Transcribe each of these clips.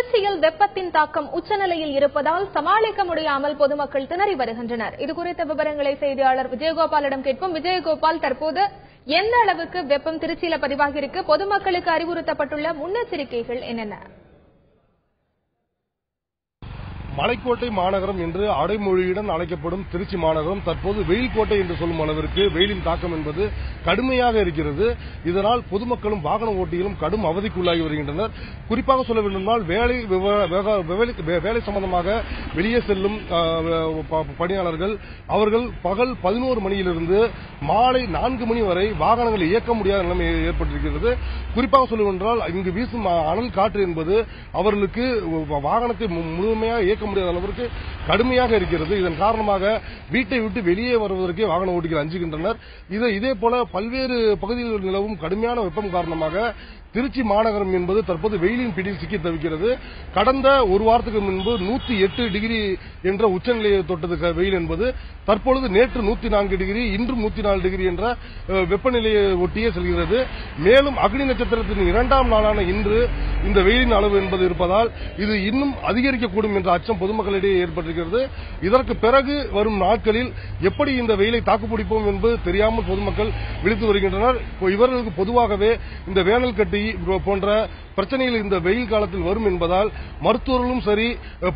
திருச்சியில் வெப்பத்தின் தாக்கம் உச்சநிலையில் இருப்பதால் சமாளிக்க முடியாமல் பொதுமக்கள் திணறி வருகின்றனர். இதுகுறித்த விவரங்களை செய்தியாளர் விஜயகோபாலிடம் கேட்போம். விஜயகோபால், தற்போது எந்த அளவுக்கு வெப்பம் திருச்சியில பதிவாகியிருக்கு? பொதுமக்களுக்கு அறிவுறுத்தப்பட்டுள்ள முன்னெச்சரிக்கைகள் என்னென்ன? மலைக்கோட்டை மாநகரம் என்று அடைமொழியுடன் அழைக்கப்படும் திருச்சி மாநகரம் தற்போது வெயில் கோட்டை என்று சொல்லும் அளவிற்கு வெயிலின் தாக்கம் என்பது கடுமையாக இருக்கிறது. இதனால் பொதுமக்களும் வாகன ஓட்டிகளும் கடும் அவதிக்குள்ளாகி வருகின்றனர். குறிப்பாக சொல்ல வேண்டுமானால் வேலை சம்பந்தமாக வெளியே செல்லும் பணியாளர்கள் அவர்கள் பகல் 11 மணியிலிருந்து மாலை 4 மணி வரை வாகனங்கள் இயக்க முடியாத நிலைமை ஏற்பட்டிருக்கிறது. குறிப்பாக சொல்லுவென்றால் இங்கு வீசும் அனல் காற்று என்பது அவர்களுக்கு வாகனத்தை முழுமையாக இயக்க முடியாத அளவிற்கு கடுமையாக இருக்கிறது. இதன் காரணமாக வீட்டை விட்டு வெளியே வருவதற்கே வாகன ஓட்டிகள் அஞ்சுகின்றனர். இதே போல பல்வேறு பகுதிகளில் நிலவும் கடுமையான வெப்பம் காரணமாக திருச்சி மாநகரம் என்பது தற்போது வெயிலின் பிடியில் சிக்கி தவிக்கிறது. கடந்த ஒரு வாரத்துக்கு முன்பு 108 டிகிரி என்ற உச்சநிலையை தொட்டது வெயில் என்பது தற்பொழுது நேற்று 104 டிகிரி, இன்று 104 டிகிரி என்ற வெப்பநிலையை ஒட்டியே செல்கிறது. மேலும் அக்னி நட்சத்திரத்தின் 2ஆம் நாளான இன்று இந்த வெயிலின் அளவு என்பது இருப்பதால் இது இன்னும் அதிகரிக்கக்கூடும் என்ற அச்சம் பொதுமக்களிடையே ஏற்பட்டிருக்கிறது. இதற்கு பிறகு வரும் நாட்களில் எப்படி இந்த வெயிலை தாக்குப்பிடிப்போம் என்பது தெரியாமல் பொதுமக்கள் விழித்து வருகின்றனர். இவர்களுக்கு பொதுவாகவே இந்த வேனல் கட்டி போன்ற பிரச்சனைகள் இந்த வெயில் காலத்தில் வரும் என்பதால் மருத்துவர்களும் சரி,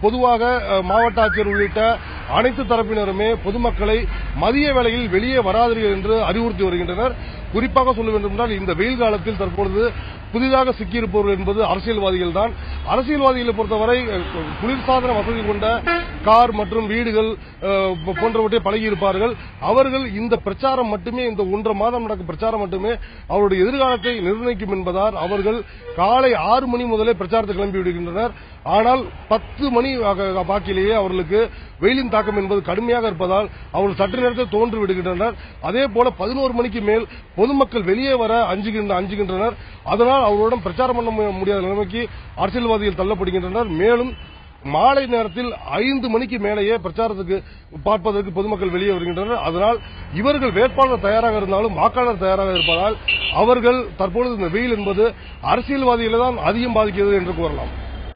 பொதுவாக மாவட்ட ஆட்சியர் உள்ளிட்ட அனைத்து தரப்பினருமே பொதுமக்களை மதிய வேளையில் வெளியே வராதீர்கள் என்று அறிவுறுத்தி வருகின்றனர். குறிப்பாக சொல்ல வேண்டும் என்றால் இந்த வெயில் காலத்தில் தற்பொழுது புதிதாக சிக்கியிருப்பவர்கள் என்பது அரசியல்வாதிகள் தான். அரசியல்வாதிகளை பொறுத்தவரை குளிர்சாதன வசதி கொண்ட கார் மற்றும் வீடுகள் போன்றவற்றை பழகியிருப்பார்கள். அவர்கள் இந்த பிரச்சாரம் மட்டுமே, இந்த 1.5 மாதம் நடக்கும் பிரச்சாரம் மட்டுமே அவருடைய எதிர்காலத்தை நிர்ணயிக்கும் என்பதால் அவர்கள் காலை 6 மணி முதலே பிரச்சாரத்தை கிளம்பி விடுகின்றனர். ஆனால் 10 மணி வாக்கிலேயே அவர்களுக்கு வெயிலின் தாக்கம் என்பது கடுமையாக இருப்பதால் அவர்கள் சற்று நேரத்தில் தோன்று விடுகின்றனர். அதே போல 11 மணிக்கு மேல் பொதுமக்கள் வெளியே வர அஞ்சுகின்றனர். அதனால் அவர்களுடன் பிரச்சாரம் பண்ண முடியாத நிலைமைக்கு அரசியல்வாதிகள் தள்ளப்படுகின்றனர். மேலும் மாலை நேரத்தில் 5 மணிக்கு மேலேயே பிரச்சாரத்துக்கு பார்ப்பதற்கு பொதுமக்கள் வெளியே வருகின்றனர். அதனால் இவர்கள் வேட்பாளர் தயாராக இருந்தாலும் வாக்காளர் தயாராக இருப்பதால் அவர்கள் தற்பொழுது இந்த வெயில் என்பது அரசியல்வாதிகளை தான் அதிகம் பாதிக்கிறது என்று கூறலாம்.